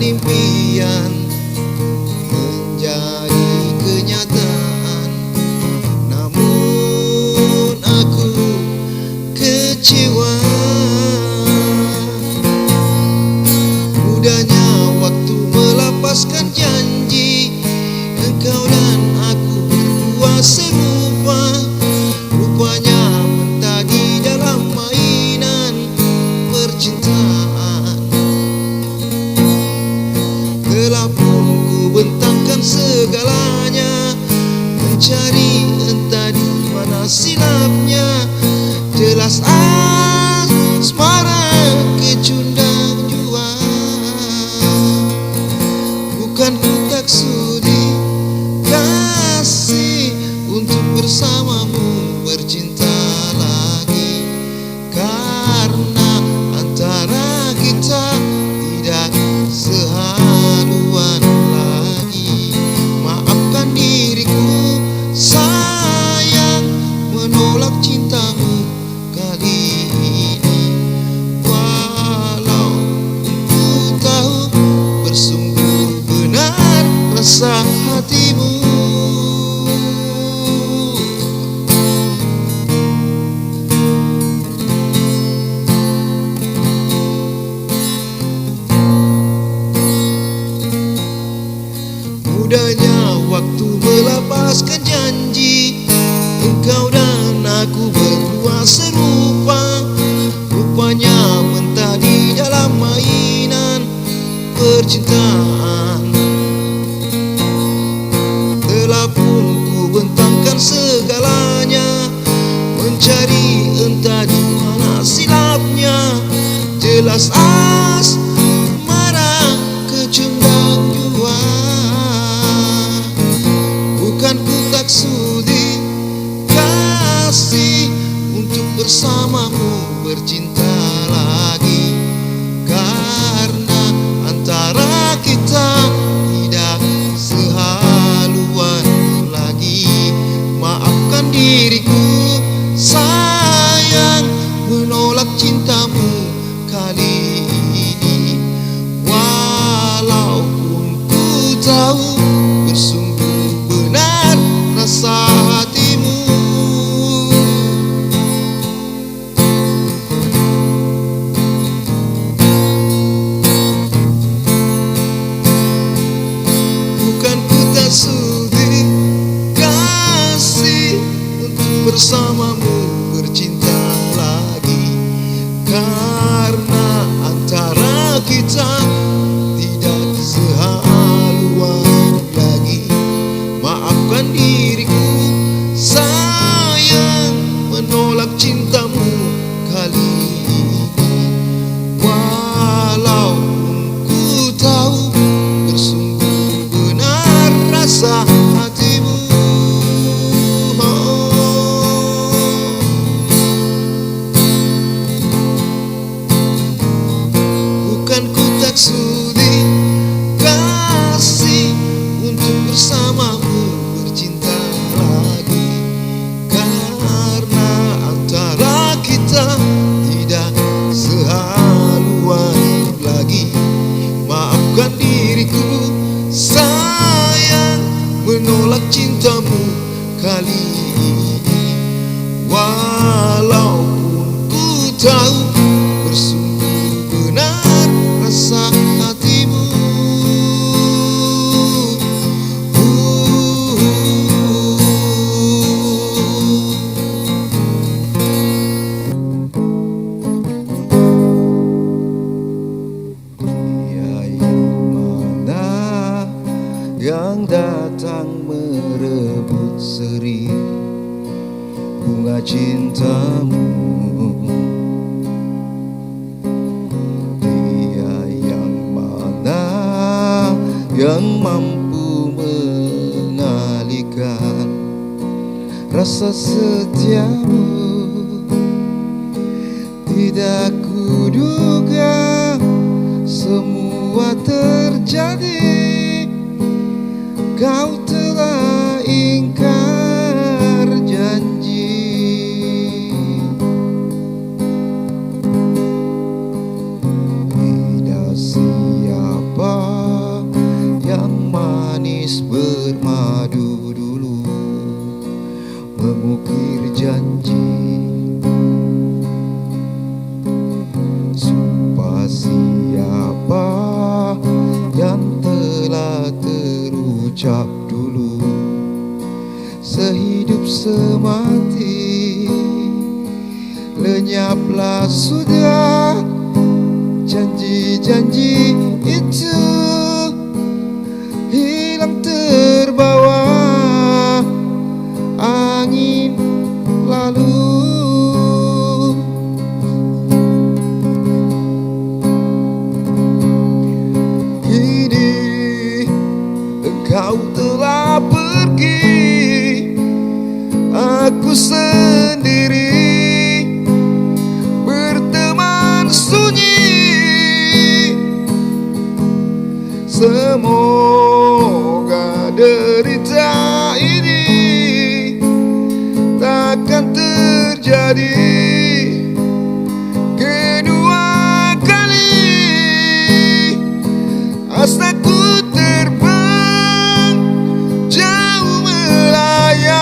impian menjadi kenyataan, namun aku kecewa. Mudahnya waktu melepaskan janji, engkau dan aku berdua serupa. Rupanya mentadi dalam mainan percintaan. Gelap pun ku bentangkan segalanya, mencari entah di mana silapnya. Jelas asmara kecundang jua, bukan ku tak sudi kasih untuk bersamamu bercinta lagi. Karena antara kita tidak sehaluan lagi. Maafkan diriku sayang, menolak cintamu kali ini. Walau ku tahu bersungguh benar rasa hatimu. Mudahnya waktu melepaskan janji, engkau dan aku berdua serupa. Rupanya mentadi dalam mainan percintaan. Telah pun ku bentangkan segalanya, mencari entah di mana silapnya. Jelas asmara kecundang jua, bukan ku tak sudi kasih untuk bersamamu bercinta lagi. Karena antara kita tidak sehaluan lagi. Maafkan diriku sayang, menolak cintamu kali ini. Walaupun ku tahu bersungguh benar rasa hatimu. Bukan ku tak sudi kasih untuk bersamamu bercinta lagi. Karena antara kita tidak sehaluan lagi. Maafkan diriku sayang, menolak cintamu kali ini. Walaupun ku tahu bersungguh benar rasa hatimu. Bukan ku tak sudi kasih untuk bersamamu bercinta lagi. Karena antara kita tidak sehaluan lagi. Maafkan diriku sayang, menolak cintamu kali ini. Walaupun ku tahu bersungguh benar rasa hatimu. Dia yang mana yang datang merebut seri bunga cintamu. Dia yang mana yang mampu mengalihkan rasa setiamu. Tidak kuduga semua terjadi. Kau telah ingkar janji. Tidak siapa ucap dulu, sehidup semati lenyaplah sudah janji-janji itu, hilang terbawa angin lalu. Kini engkau telah pergi, aku sendiri berteman sunyi. Semoga derita ini takkan terjadi kedua kali. Asaku terbang jauh melayang,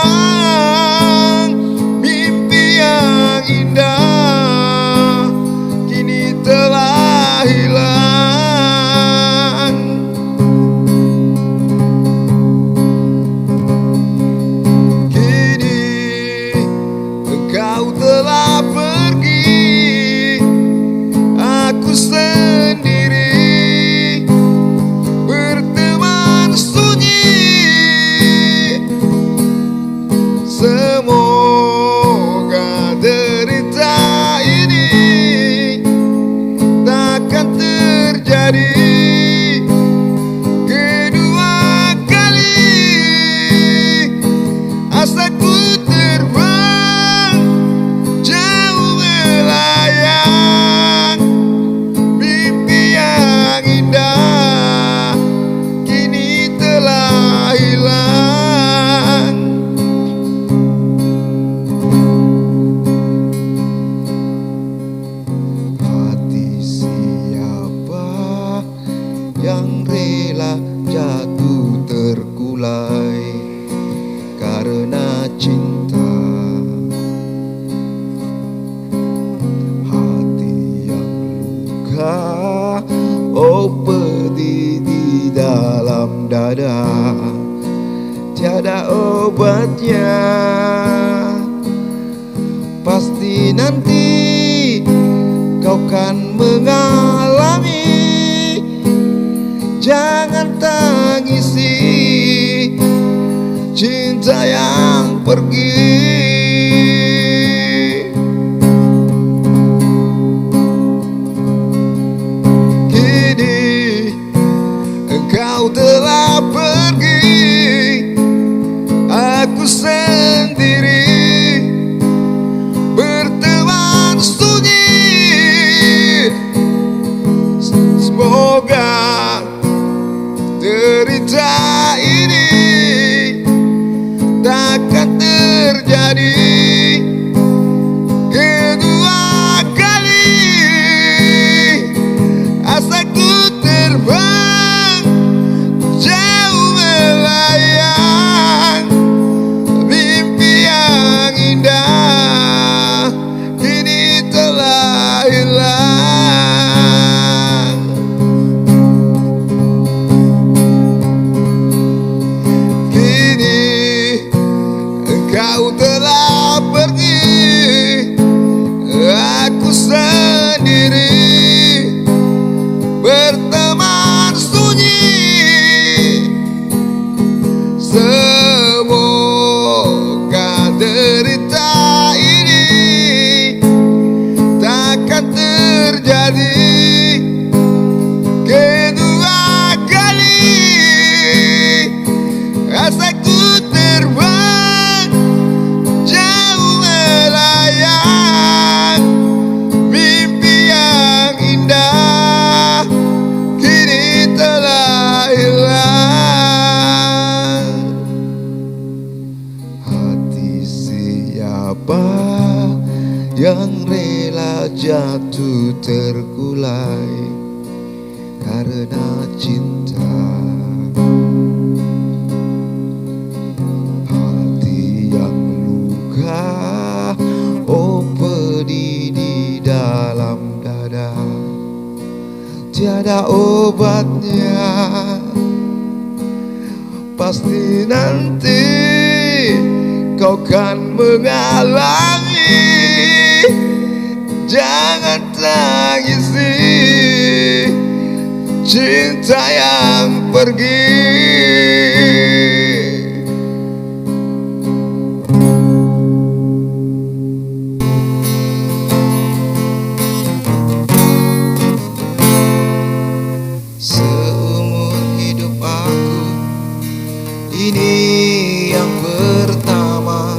mimpi yang indah kini telah hilang. Kini engkau telah pergi, aku sendiri berteman sunyi. Semoga derita ini takkan terjadi kedua kali. Asaku terbang jauh melayang, mimpi yang indah kini telah hilang. Hati siapa yang rela jatuh terkulai karena cinta? Hati yang luka, oh pedih di dalam dada, tiada obatnya. Pasti nanti kau kan mengalami. Jangan tangisi cinta yang pergi. Kini engkau telah pergi, aku sendiri berteman sunyi. Semoga derita ini takkan terjadi kedua kali. Asaku terbang jauh melayang, mimpi yang indah kini telah hilang. Kini engkau telah pergi, aku sendiri berteman sunyi. Semoga derita ini takkan terjadi kedua kali. Asaku terbang jauh melayang, mimpi yang indah kini telah hilang. Hati siapa yang rela jatuh terkulai karena cinta? Hati yang luka, oh pedih di dalam dada, tiada obatnya. pasti nanti kau kan menghalangi. Jangan tangisi cinta yang pergi. Seumur hidup aku, ini yang pertama.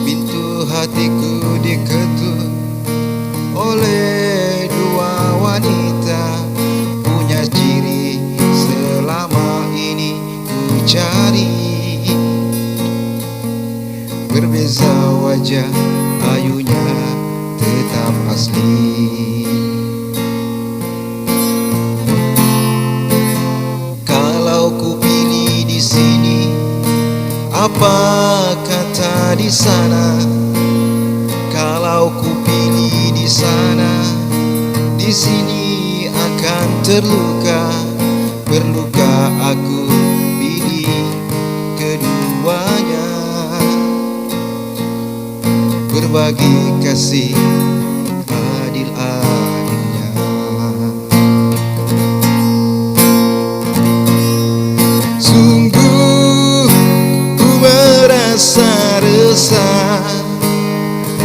Pintu hatiku diketuk oleh dua wanita, punya ciri selama ini ku cari. Berbeza wajah, ayunya tetap asli. Kalau ku pilih di sini, apa kata di sana? Kalau ku pilih di sana, di sini akan terluka. Berluka aku pilih keduanya. Berbagi kasih adil-adilnya. Sungguh ku merasa resah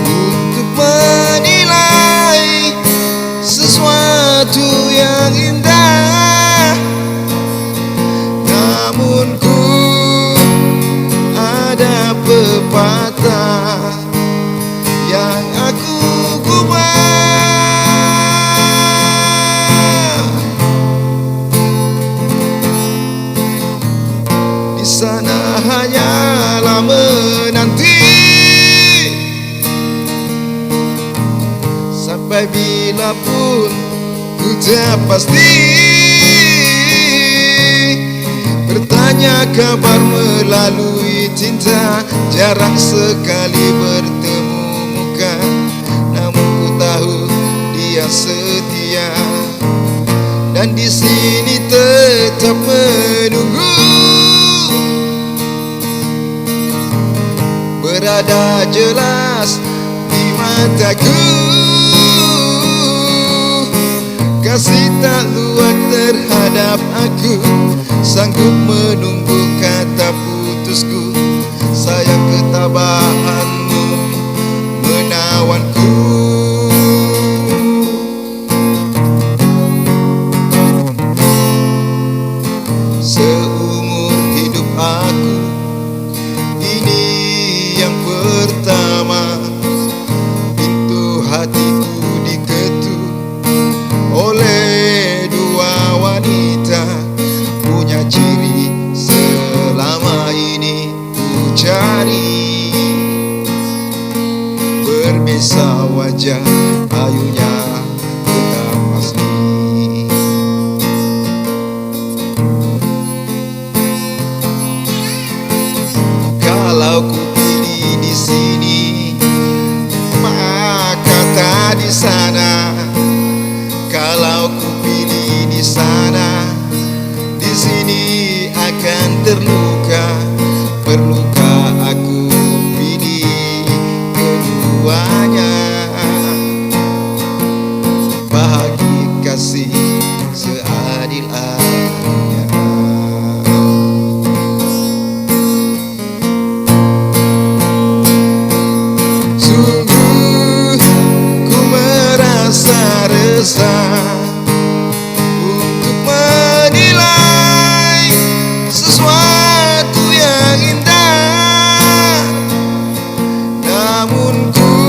untuk menilai sesuatu yang indah. Namun ku ada pepatah yang aku gubah. Di sana hanyalah menanti sampai bila pun ku tak pasti. Bertanya kabar melalui tinta, jarang sekali bertemu muka. Namun ku tahu dia setia, dan di sini tetap menunggu. Berada jelas di mataku, kasih tak luat terhadap aku. Sanggup menunggu kata putusku, sayang ketabahanmu menawanku. Seumur hidup aku, ini yang pertama. Pintu hatiku diketuk oleh dua wanita, punya ciri selama ini ku cari. Berbeza wajah, ayunya tetap asli. Kalau ku pilih di sini, maka tak di sana. Kalau ku pilih di sana, di sini akan terluka. Berluka aku pilih keduanya. Bahagi kasih seadil-adilnya. Sungguh ku merasa resah untuk menilai sesuatu yang indah. Namun ku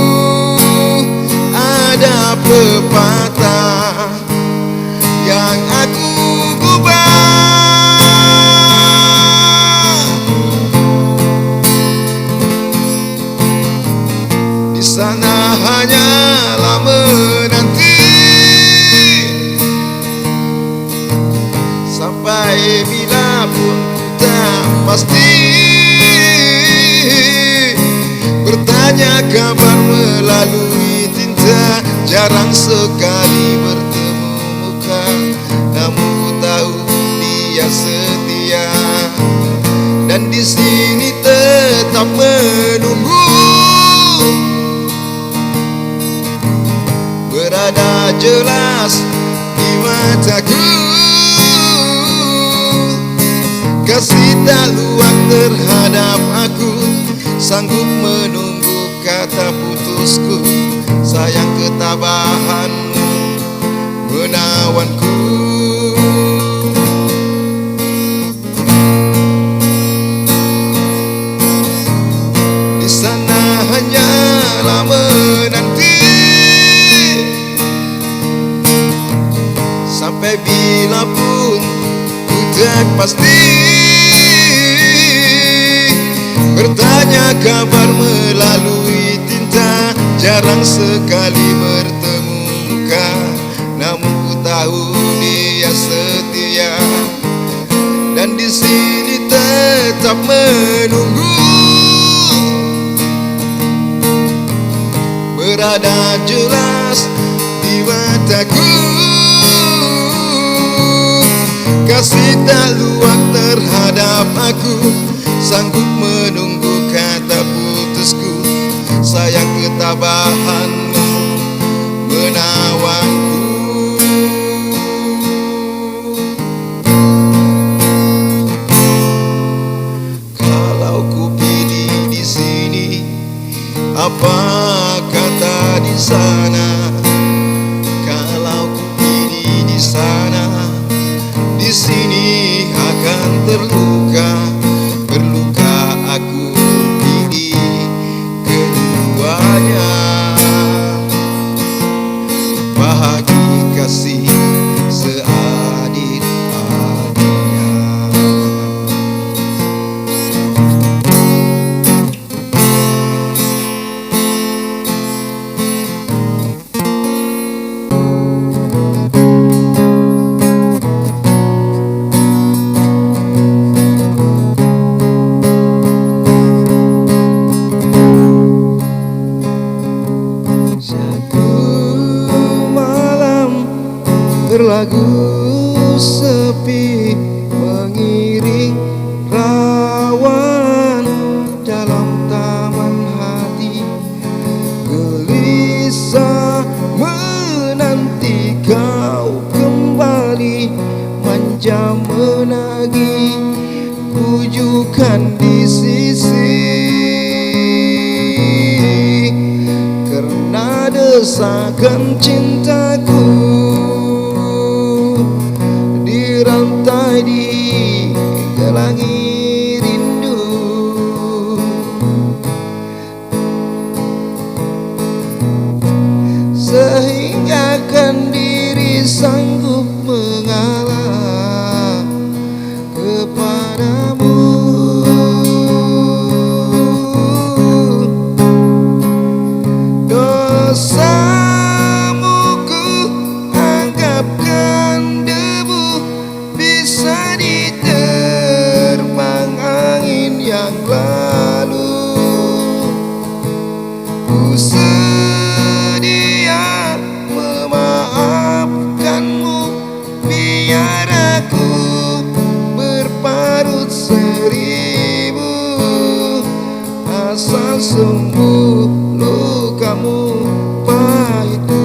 ada pepatah yang aku gubah. Di sana hanyalah menanti sampai bila pun tak pasti. Bertanya kabar melalui tinta, jarang sekali bertemu muka. Namun ku tahu dia setia, mataku. Kasih tak luang terhadap aku, sanggup menunggu kata putusku. Sayang ketabahanmu menawanku. Di sana hanyalah menanti, sampai bila pun ku tak pasti. Bertanya kabar melalui tinta, jarang sekali bertemu muka. Namun ku tahu dia setia, dan di sini tetap menunggu. Berada jelas di mataku, kasih tak luang terhadap aku, sanggup menunggu kata putusku. Sayang ketabahanmu menawanku. Kalau ku pilih di sini, apa kata di sana? Kalau ku pilih di sana, di sini akan terluka. Berluka aku pilih keduanya. Bahagi kasih seadil-adilnya. Berlagu sepi mengiring rawan dalam taman hati, gelisah menanti kau kembali, manja menagih pujukan di sisi. Karena desakan cintaku dirantai di gelangi rindu, sehingga kan diri sanggup mengalah kepadamu. Dosamu ku anggapkan debu, bisa diterbang angin yang lalu. Ku sedia memaafkanmu, biar aku berparut seribu, asal sembuh lukamu pahitku.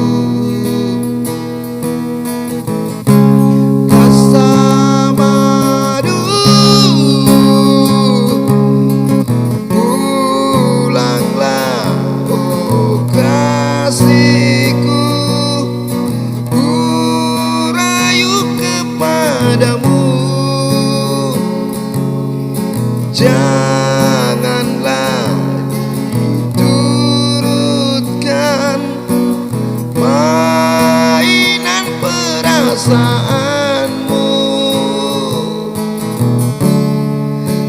Janganlah diturutkan mainan perasaanmu,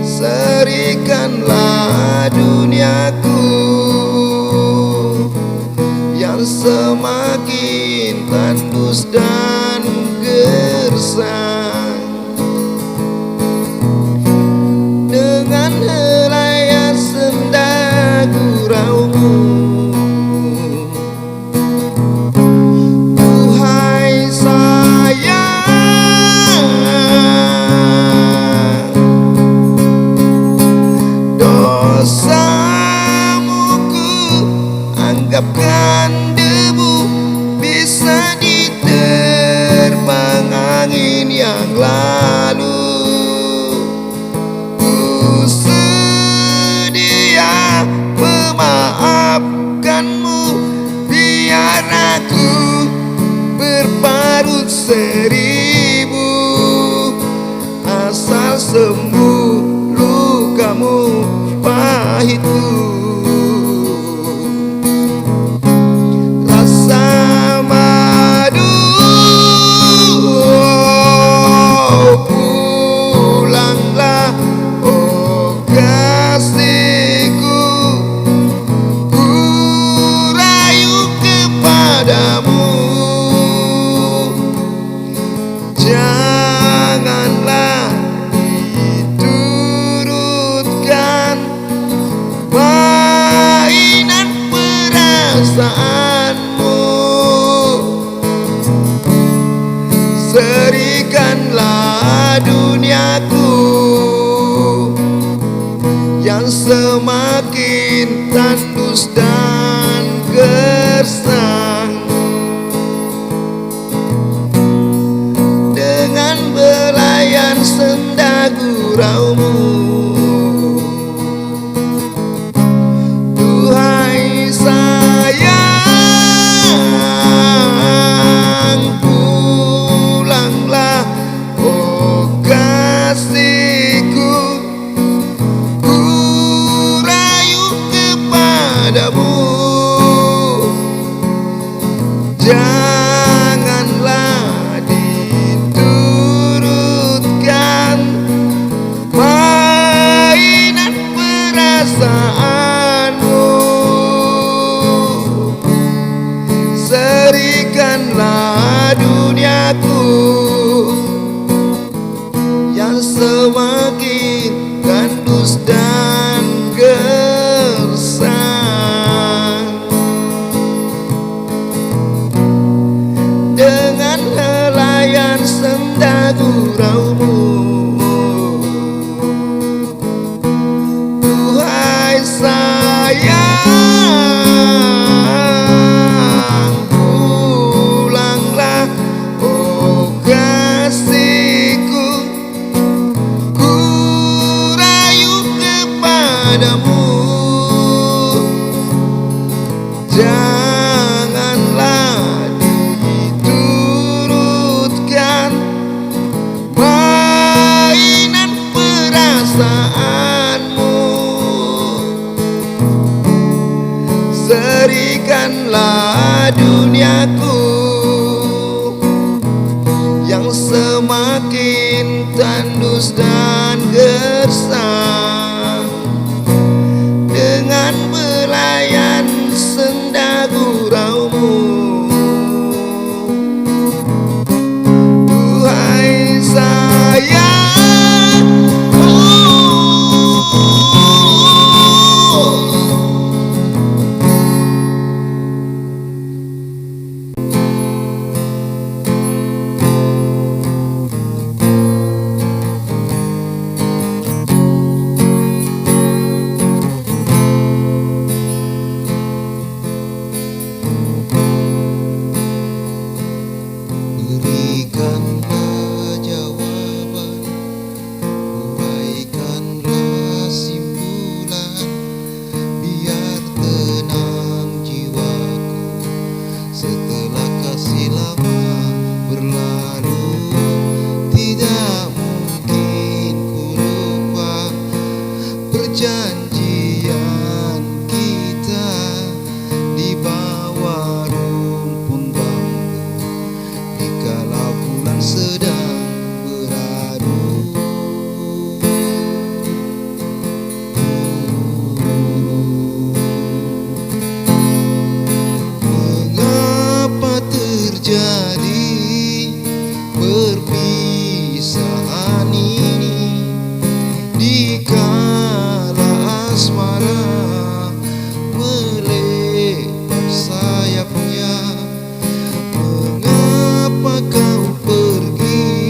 serikanlah duniaku yang semakin tandus dan gersang. Dengan helai senda guraumu, duhai sayang, dosamu ku anggapkan debu, bisa diterima. angin yang lalu. Ku sedia memaafkanmu, biar aku berparut seribu, asal sembuh lukamu pahitku. Rasa madu, pulanglah oh kasihku, ku rayu kepadamu. Janganlah diturutkan mainan perasaanmu, serikanlah duniaku yang semakin tandus dan gersang, dengan belayan senda guraumu. Duhai sayang, pulanglah oh kasihku, ku rayu kepadamu. Janganlah diturutkan mainan perasaanmu, serikanlah duniaku yang semakin tandus dan gersang, dengan helaian senda guraumu. Duhai sayang, pulanglah oh kasihku, ku rayu kepadamu. Janganlah diturutkan mainan perasaanmu, serikanlah duniaku yang semakin tandus dan gersang, dengan belayan senda guraumu. Duhai sayang, berikanlah jawaban, uraikanlah simpulan, biar tenang jiwaku setelah kasih lama berlalu. Tidak mungkin ku lupa perjanjian kita di bawah rumpun bambu, dikala bulan sedang beradu. Mengapa terjadi perpisahan ini, dikala asmara melebar sayapnya? Mengapa kau pergi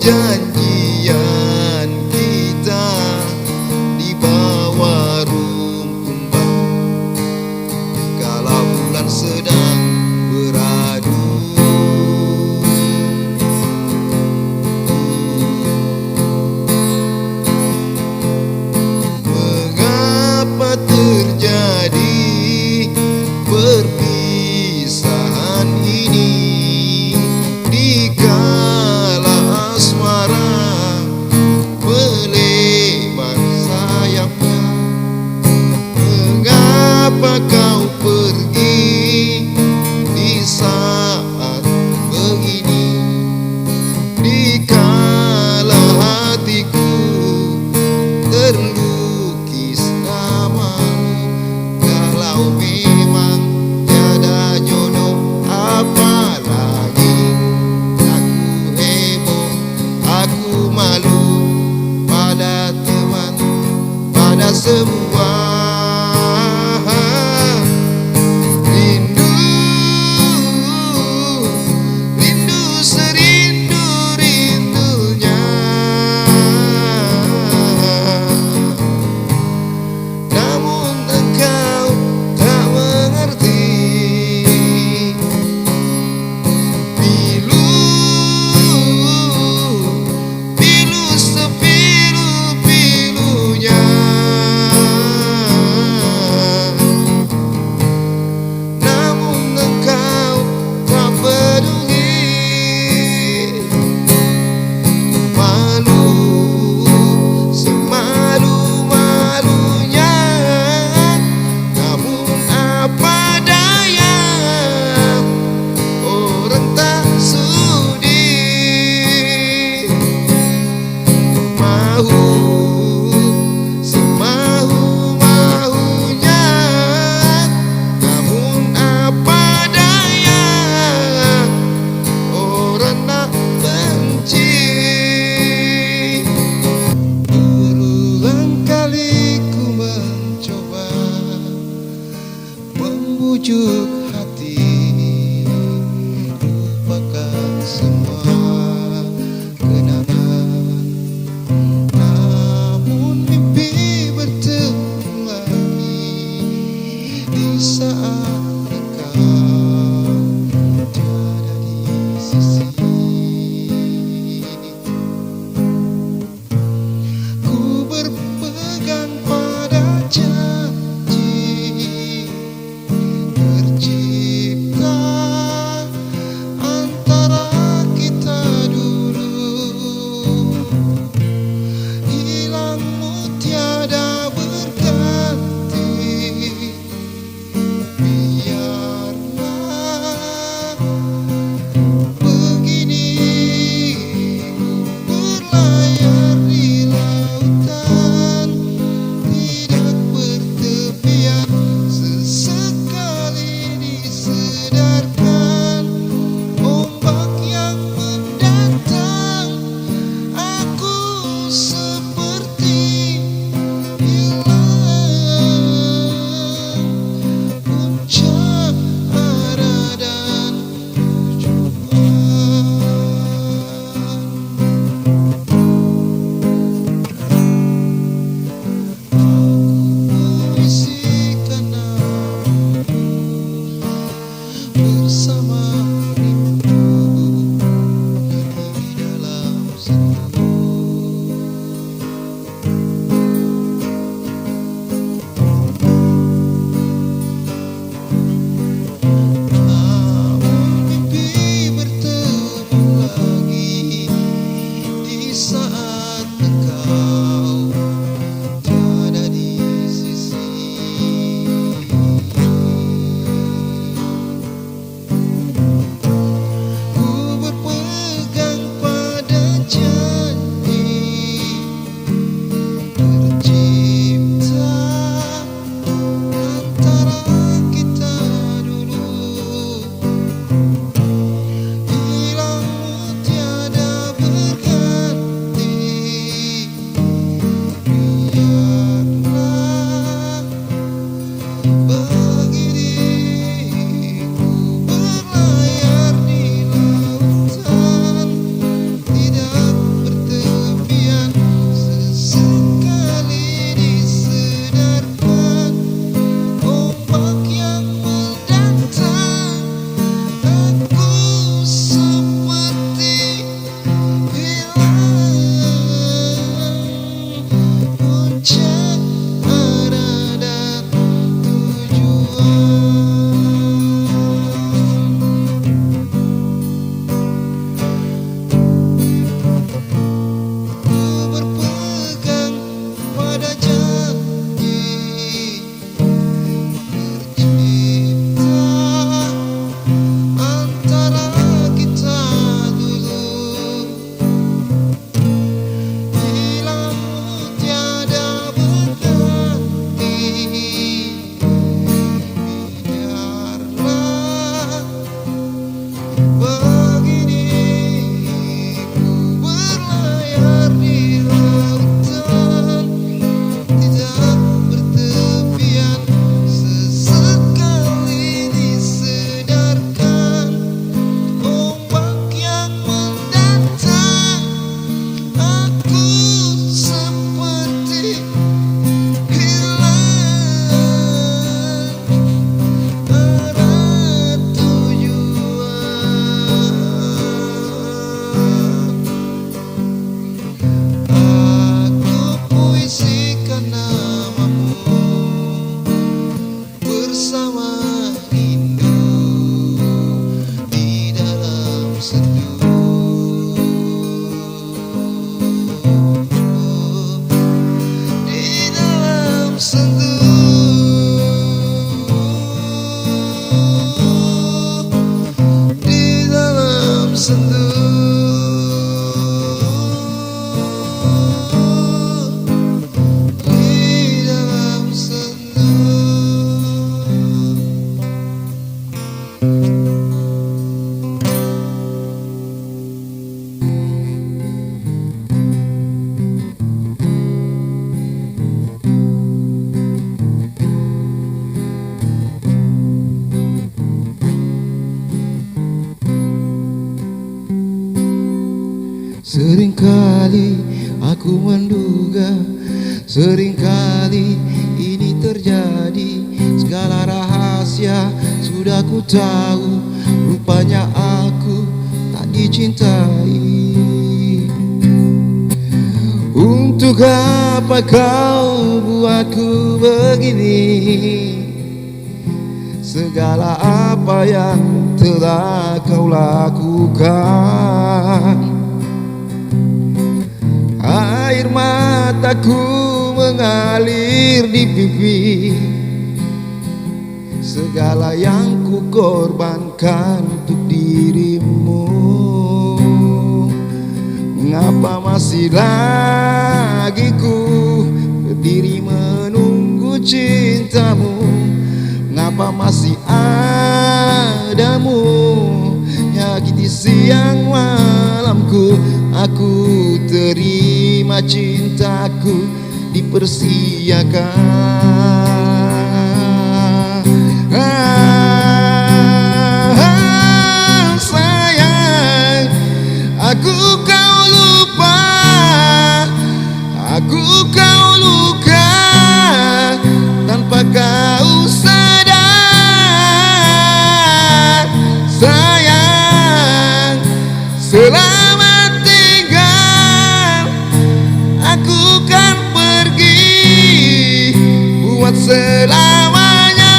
perjanjian kita di bawah rumpumbang, kala bulan sedang beradu. Mengapa terjadi perpisahan ini di kala asmara melebar sayapnya? Mengapa kau pergi di saat begini, di kala hatiku terlukis namamu? Kalau memang tiada jodoh, apalagi aku heboh, aku malu pada teman, pada semua. Rindu, rindu serindu-rindunya, namun engkau tak mengerti. Pilu, pilu sepilu-pilunya. memujikan namamu bersama rindu di dalam sendu. Di dalam sendu, di dalam sendu. Seringkali aku menduga, seringkali ini terjadi. Segala rahasia sudah ku tahu, rupanya aku tak dicintai. Untuk apa kau buatku begini? Segala apa yang telah kau lakukan, air mataku mengalir di pipi. Segala yang ku korbankan untuk dirimu, mengapa masih lagi ku berdiri menunggu cintamu? Mengapa masih adamu nyakiti siang malamku? Aku terima cintaku dipersiakan. Sayang, aku kau lupa, aku kau luka tanpa kau sadar. Sayang, selamat tinggal, aku kan pergi buat selamanya.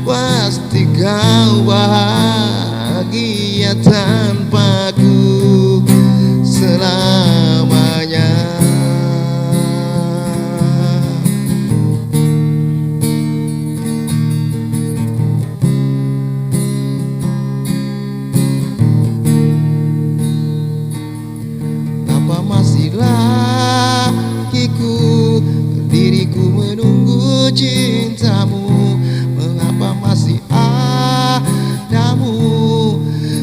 Pasti kau bahagia tanpaku selamanya. Apa masih lagi ku berdiriku menunggu cintamu? Mengapa masih adamu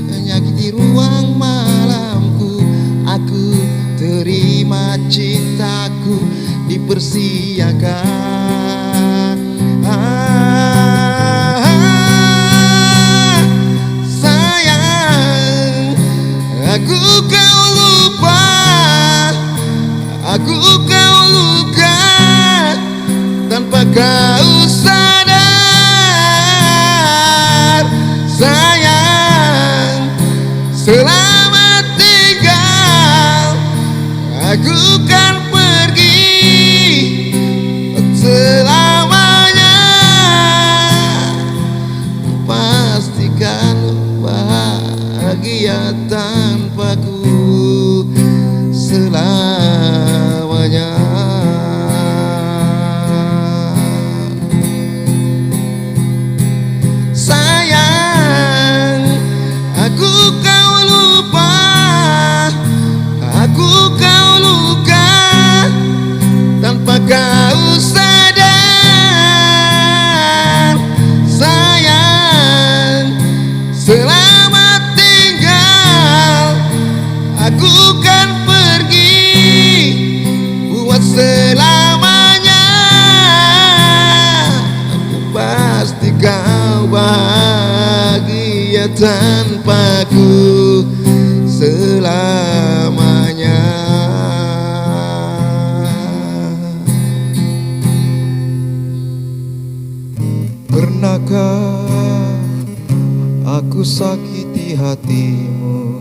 menyakiti ruang malamku? Aku terima cintaku dipersiakan. Sayang, aku kau lupa, aku kau luka tanpa kau sadar. Sayang, selamat tinggal, aku kan pergi selamanya. Pastikan bahagia tanpaku selamanya. Sayang, aku kau lupa, aku kau luka tanpa kau sadar. Sayang, selamat tinggal, aku kan pergi buat selamanya. Aku pasti kau bahagia tanpaku selamanya. Pernahkah aku sakiti hatimu?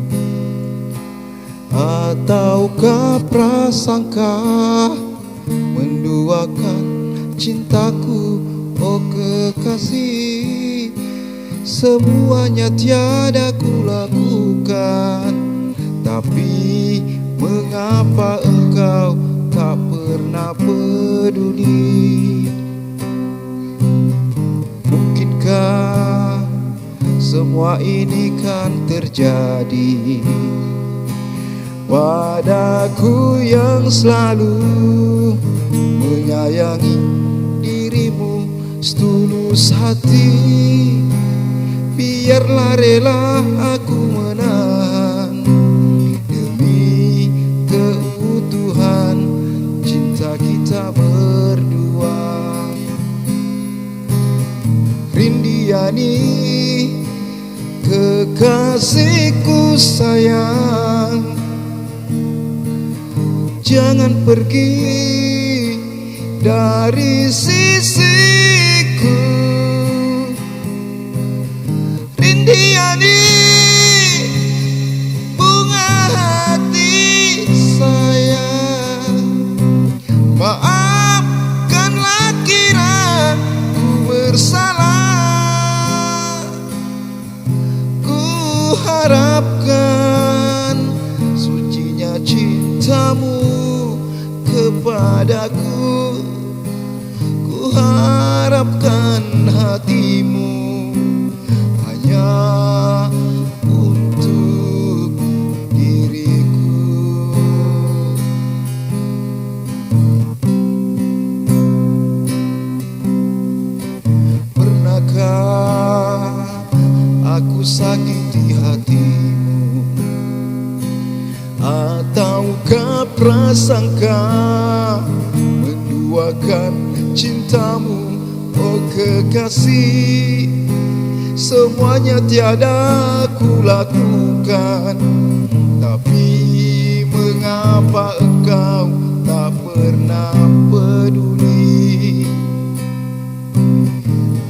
Ataukah perasaan prasangka menduakan cintaku, oh kekasih. Semuanya tiada kulakukan, tapi mengapa engkau tak pernah peduli? Mungkinkah semua ini kan terjadi padaku yang selalu menyayangi dirimu setulus hati? Biarlah rela aku menahan demi keutuhan cinta kita berdua. Rindiani, kekasihku sayang, jangan pergi dari sisiku. Rindiani, bunga hati sayang, maafkanlah kiranya ku bersalah. Ku harapkan sucinya cintamu kepadaku, ku harapkan hatimu hanya untuk diriku. Pernahkah aku sakiti hatimu, ataukah prasangka menduakan cintamu, oh kekasih? Semuanya tiada kulakukan, tapi mengapa engkau tak pernah peduli?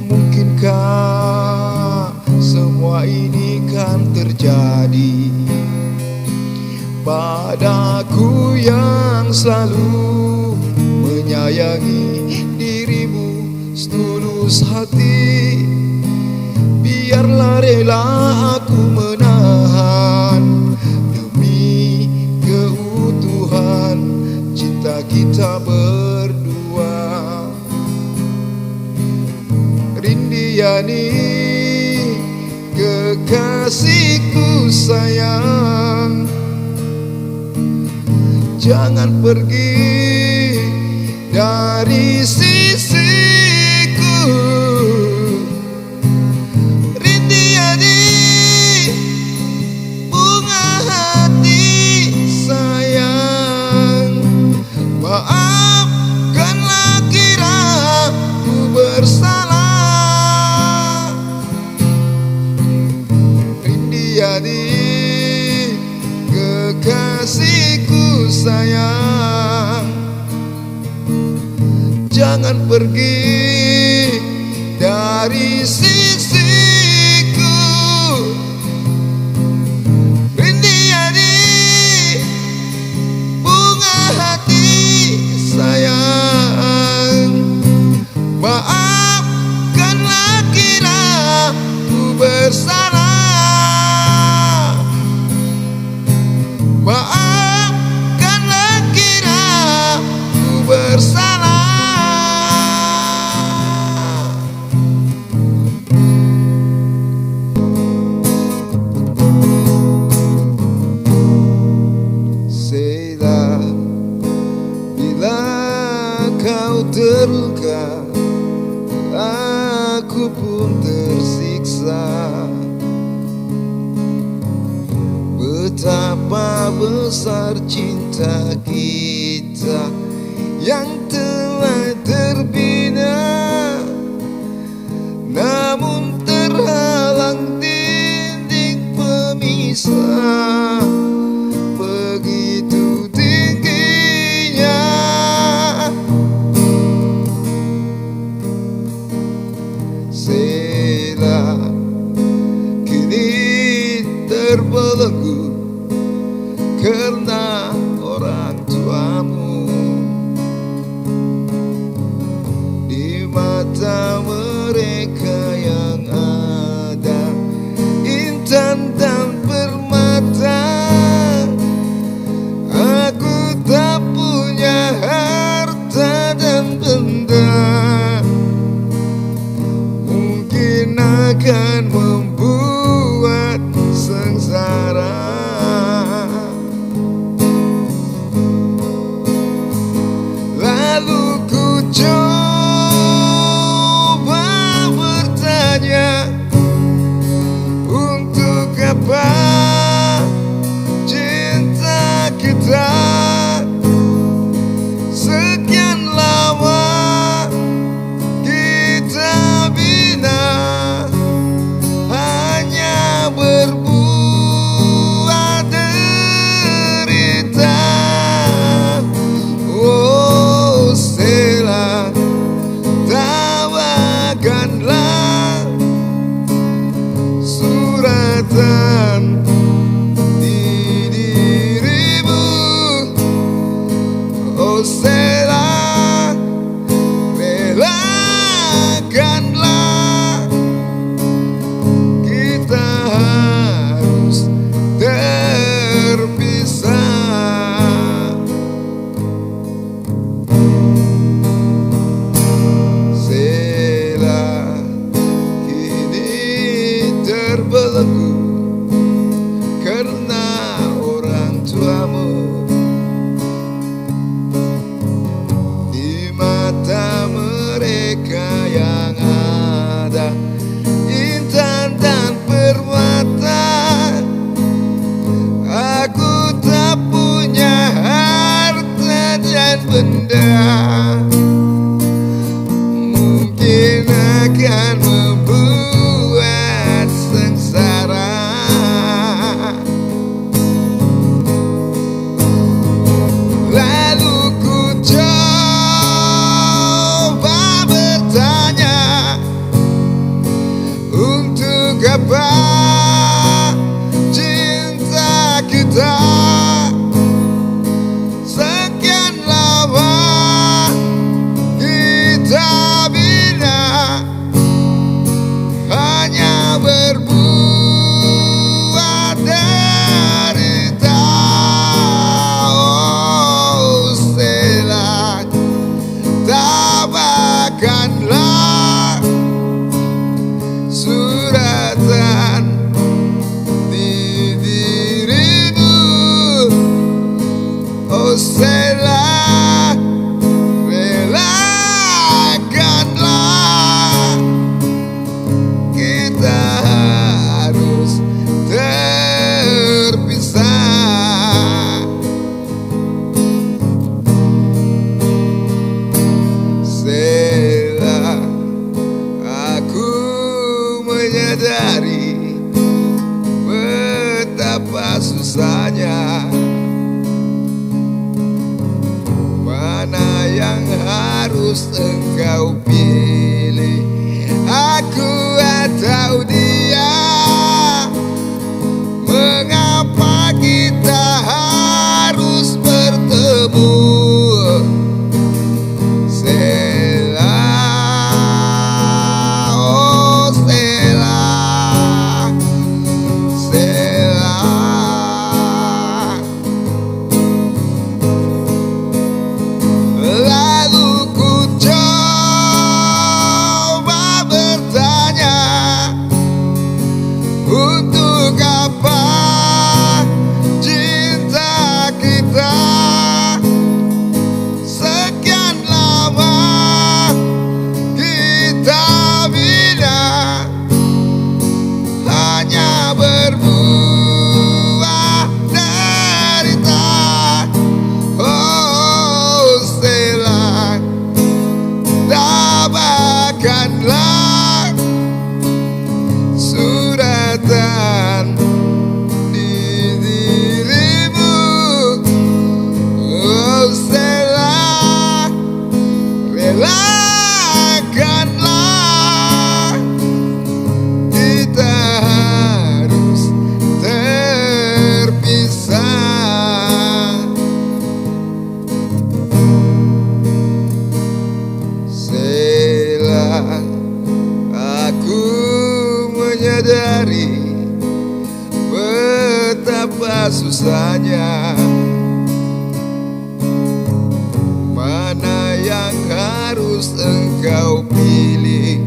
Mungkinkah semua ini kan terjadi padaku yang selalu menyayangi dirimu setulus hati? Biarlah rela aku menahan demi keutuhan cinta kita berdua. Rindiani, kekasihku sayang, jangan pergi dari sisiku. Rindiani, bunga hati sayang, maafkanlah kiranya ku bersalah. Rindiani, kekasihku sayang, jangan pergi dari sisiku. Rindiani, bunga hati sayang, maafkanlah kiranya ku bersalah. Maafkanlah kiranya ku bersalah. Selah, bila kau terluka, aku pun tersiksa. Betapa besar cinta kita yang telah terbina, namun terhalang dinding pemisah begitu tingginya. Selah, kini terbelenggu karena orang tua. mereka yang ada intan dan permata. Aku tak punya harta dan benda, mungkin akan membuat sengsara. Lalu ku coba bertanya, untuk apa cinta kita sekian lama kita bina, hanya berbuat derita. Oh Stella, tawakanlah suratan di dirimu. Oh Stella, relakanlah, kita harus terpisah. Stella kini terbelenggu karena orang tuamu. Di mata mereka yang ada intan dan permata, aku tak punya harta dan benda, mungkin akan membuat sengsara. Lalu ku coba bertanya, untuk apa cinta kita sekian lama kita bina, hanya berbuat derita. Oh Stella, tabakanlah suratan di dirimu. Oh Stella, relakanlah, kita harus terpisah. Stella, aku menyadari betapa susahnya. Mana yang harus engkau pilih, aku atau dia? Mengapa kita harus bertemu? Stella, oh Stella, Stella. Lalu ku coba harus engkau pilih.